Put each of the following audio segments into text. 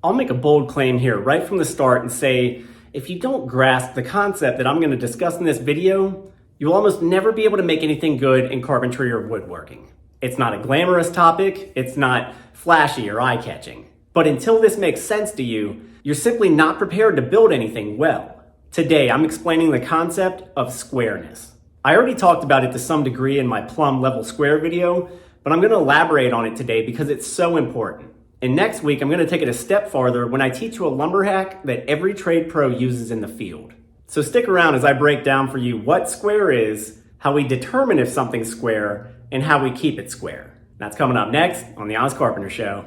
I'll make a bold claim here right from the start and say, if you don't grasp the concept that I'm going to discuss in this video, you'll almost never be able to make anything good in carpentry or woodworking. It's not a glamorous topic, it's not flashy or eye-catching. But until this makes sense to you, you're simply not prepared to build anything well. Today, I'm explaining the concept of squareness. I already talked about it to some degree in my Plumb level square video, but I'm going to elaborate on it today because it's so important. And next week, I'm going to take it a step farther when I teach you a lumber hack that every trade pro uses in the field. So stick around as I break down for you what square is, how we determine if something's square, and how we keep it square. That's coming up next on The Honest Carpenter Show.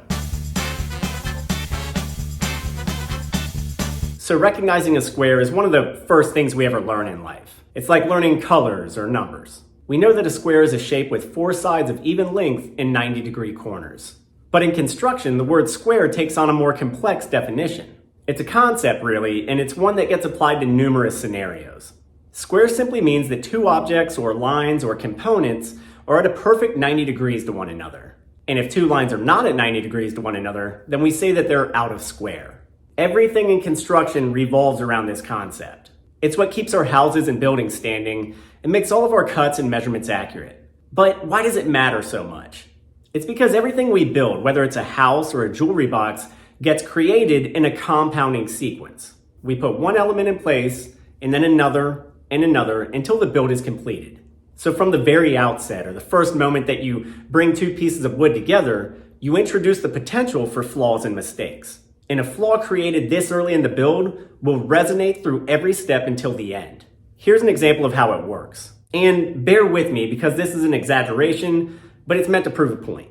So recognizing a square is one of the first things we ever learn in life. It's like learning colors or numbers. We know that a square is a shape with 4 sides of even length and 90-degree corners. But in construction, the word square takes on a more complex definition. It's a concept, really, and it's one that gets applied to numerous scenarios. Square simply means that 2 objects or lines or components are at a perfect 90 degrees to one another. And if 2 lines are not at 90 degrees to one another, then we say that they're out of square. Everything in construction revolves around this concept. It's what keeps our houses and buildings standing and makes all of our cuts and measurements accurate. But why does it matter so much? It's because everything we build, whether it's a house or a jewelry box, gets created in a compounding sequence. We put one element in place, and then another, and another, until the build is completed. So from the very outset, or the first moment that you bring 2 pieces of wood together, you introduce the potential for flaws and mistakes. And a flaw created this early in the build will resonate through every step until the end. Here's an example of how it works. And bear with me because this is an exaggeration, but it's meant to prove a point.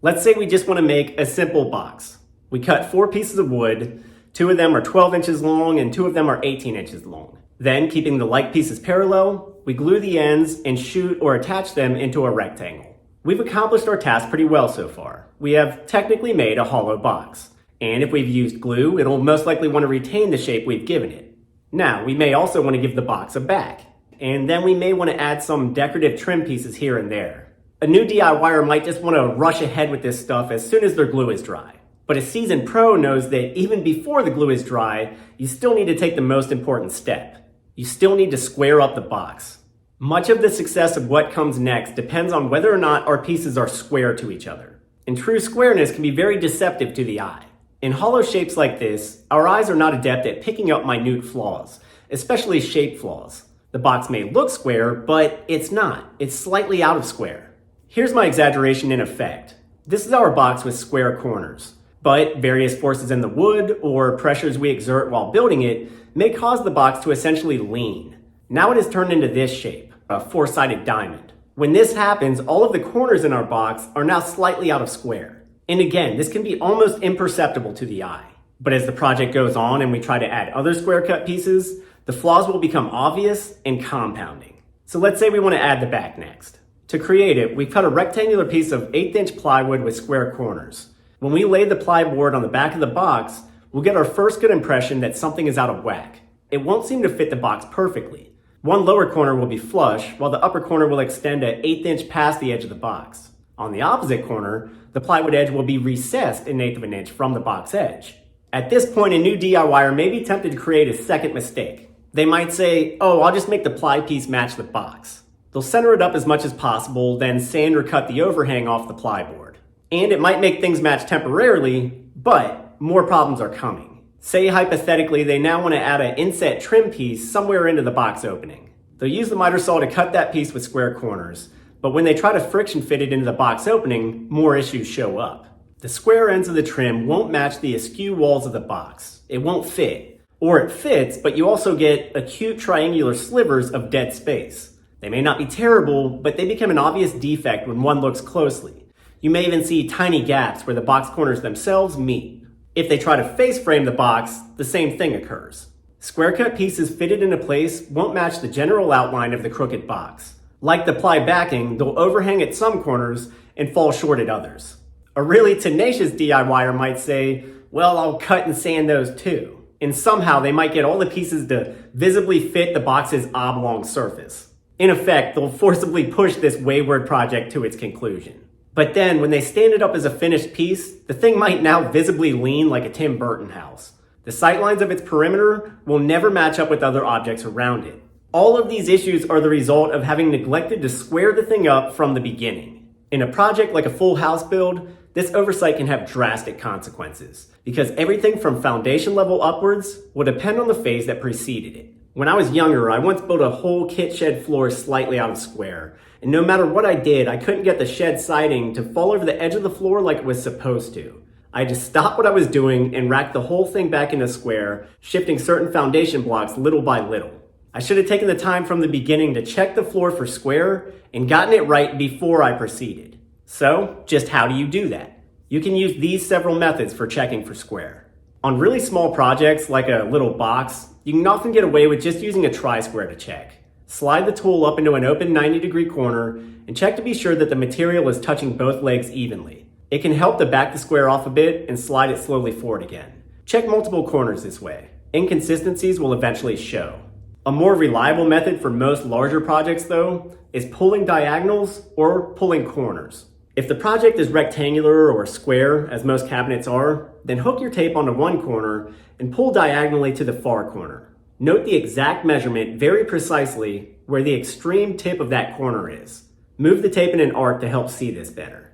Let's say we just want to make a simple box. We cut 4 pieces of wood, 2 of them are 12 inches long and 2 of them are 18 inches long. Then, keeping the like pieces parallel, we glue the ends and shoot or attach them into a rectangle. We've accomplished our task pretty well so far. We have technically made a hollow box. And if we've used glue, it'll most likely want to retain the shape we've given it. Now, we may also want to give the box a back. And then we may want to add some decorative trim pieces here and there. A new DIYer might just want to rush ahead with this stuff as soon as their glue is dry. But a seasoned pro knows that even before the glue is dry, you still need to take the most important step. You still need to square up the box. Much of the success of what comes next depends on whether or not our pieces are square to each other. And true squareness can be very deceptive to the eye. In hollow shapes like this, our eyes are not adept at picking up minute flaws, especially shape flaws. The box may look square, but it's not. It's slightly out of square. Here's my exaggeration in effect. This is our box with square corners, but various forces in the wood or pressures we exert while building it may cause the box to essentially lean. Now it is turned into this shape, a 4-sided diamond. When this happens, all of the corners in our box are now slightly out of square. And again, this can be almost imperceptible to the eye. But as the project goes on and we try to add other square cut pieces, the flaws will become obvious and compounding. So let's say we want to add the back next. To create it, we cut a rectangular piece of 1/8" plywood with square corners. When we lay the plyboard on the back of the box, we'll get our first good impression that something is out of whack. It won't seem to fit the box perfectly. One lower corner will be flush, while the upper corner will extend an 1/8" past the edge of the box. On the opposite corner, the plywood edge will be recessed 1/8 of an inch from the box edge. At this point, a new DIYer may be tempted to create a second mistake. They might say, oh, I'll just make the ply piece match the box. They'll center it up as much as possible, then sand or cut the overhang off the plyboard. And it might make things match temporarily, but more problems are coming. Say hypothetically they now want to add an inset trim piece somewhere into the box opening. They'll use the miter saw to cut that piece with square corners, but when they try to friction fit it into the box opening, more issues show up. The square ends of the trim won't match the askew walls of the box. It won't fit. Or it fits, but you also get acute triangular slivers of dead space. They may not be terrible, but they become an obvious defect when one looks closely. You may even see tiny gaps where the box corners themselves meet. If they try to face frame the box, the same thing occurs. Square cut pieces fitted into place won't match the general outline of the crooked box. Like the ply backing, they'll overhang at some corners and fall short at others. A really tenacious DIYer might say, well, I'll cut and sand those too. And somehow they might get all the pieces to visibly fit the box's oblong surface. In effect, they'll forcibly push this wayward project to its conclusion. But then when they stand it up as a finished piece, the thing might now visibly lean like a Tim Burton house. The sightlines of its perimeter will never match up with other objects around it. All of these issues are the result of having neglected to square the thing up from the beginning. In a project like a full house build, this oversight can have drastic consequences, because everything from foundation level upwards will depend on the phase that preceded it. When I was younger, I once built a whole kit shed floor slightly out of square, and no matter what I did, I couldn't get the shed siding to fall over the edge of the floor like it was supposed to. I just stopped what I was doing and racked the whole thing back into square, shifting certain foundation blocks little by little. I should have taken the time from the beginning to check the floor for square and gotten it right before I proceeded. So, just how do you do that? You can use these several methods for checking for square. On really small projects like a little box, you can often get away with just using a tri-square to check. Slide the tool up into an open 90-degree corner and check to be sure that the material is touching both legs evenly. It can help to back the square off a bit and slide it slowly forward again. Check multiple corners this way. Inconsistencies will eventually show. A more reliable method for most larger projects, though, is pulling diagonals or pulling corners. If the project is rectangular or square, as most cabinets are, then hook your tape onto one corner and pull diagonally to the far corner. Note the exact measurement very precisely where the extreme tip of that corner is. Move the tape in an arc to help see this better.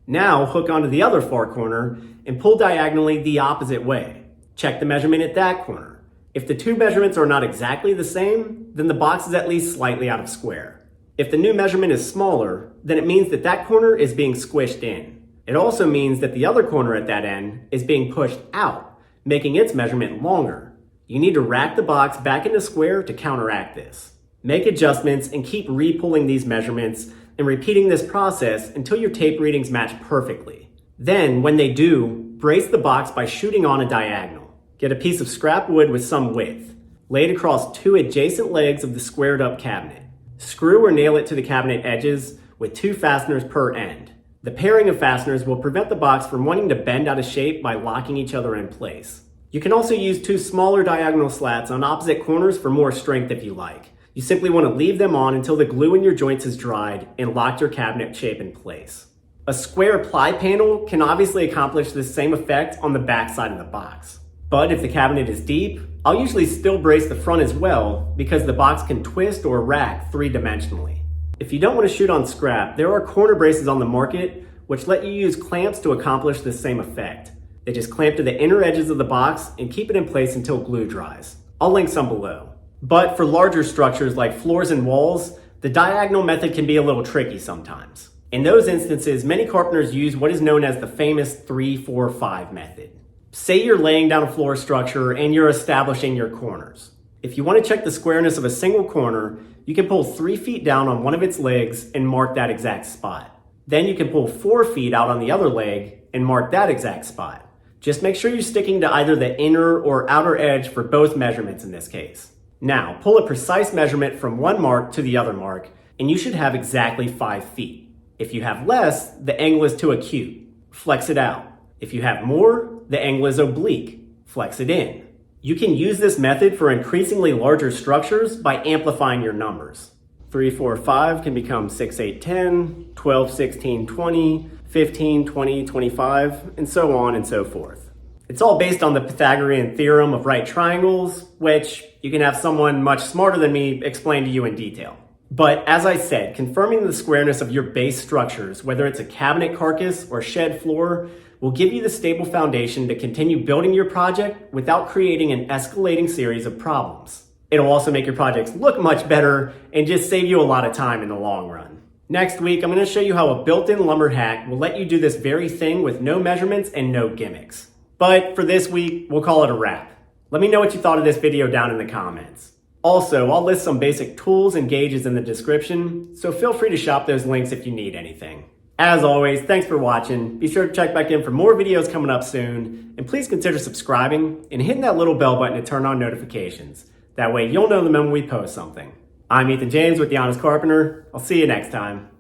Now hook onto the other far corner and pull diagonally the opposite way. Check the measurement at that corner. If the two measurements are not exactly the same, then the box is at least slightly out of square. If the new measurement is smaller, then it means that that corner is being squished in. It also means that the other corner at that end is being pushed out, making its measurement longer. You need to rack the box back into square to counteract this. Make adjustments and keep re-pulling these measurements and repeating this process until your tape readings match perfectly. Then, when they do, brace the box by shooting on a diagonal. Get a piece of scrap wood with some width. Lay it across two adjacent legs of the squared up cabinet. Screw or nail it to the cabinet edges with 2 fasteners per end. The pairing of fasteners will prevent the box from wanting to bend out of shape by locking each other in place. You can also use 2 smaller diagonal slats on opposite corners for more strength if you like. You simply want to leave them on until the glue in your joints has dried and locked your cabinet shape in place. A square ply panel can obviously accomplish this same effect on the back side of the box. But if the cabinet is deep, I'll usually still brace the front as well because the box can twist or rack 3-dimensionally. If you don't want to shoot on scrap, there are corner braces on the market which let you use clamps to accomplish the same effect. They just clamp to the inner edges of the box and keep it in place until glue dries. I'll link some below. But for larger structures like floors and walls, the diagonal method can be a little tricky sometimes. In those instances, many carpenters use what is known as the famous 3-4-5 method. Say you're laying down a floor structure and you're establishing your corners. If you want to check the squareness of a single corner, you can pull 3 feet down on one of its legs and mark that exact spot. Then you can pull 4 feet out on the other leg and mark that exact spot. Just make sure you're sticking to either the inner or outer edge for both measurements in this case. Now, pull a precise measurement from one mark to the other mark, and you should have exactly 5 feet. If you have less, the angle is too acute. Flex it out. If you have more, the angle is oblique. Flex it in. You can use this method for increasingly larger structures by amplifying your numbers. 3, 4, 5 can become 6, 8, 10, 12, 16, 20, 15, 20, 25, and so on and so forth. It's all based on the Pythagorean theorem of right triangles, which you can have someone much smarter than me explain to you in detail. But as I said, confirming the squareness of your base structures, whether it's a cabinet carcass or shed floor, will give you the stable foundation to continue building your project without creating an escalating series of problems. It'll also make your projects look much better and just save you a lot of time in the long run. Next week, I'm going to show you how a built-in lumber hack will let you do this very thing with no measurements and no gimmicks. But for this week, we'll call it a wrap. Let me know what you thought of this video down in the comments. Also, I'll list some basic tools and gauges in the description, so feel free to shop those links if you need anything. As always, thanks for watching. Be sure to check back in for more videos coming up soon, and please consider subscribing and hitting that little bell button to turn on notifications. That way you'll know the moment we post something. I'm Ethan James with the Honest Carpenter. I'll see you next time.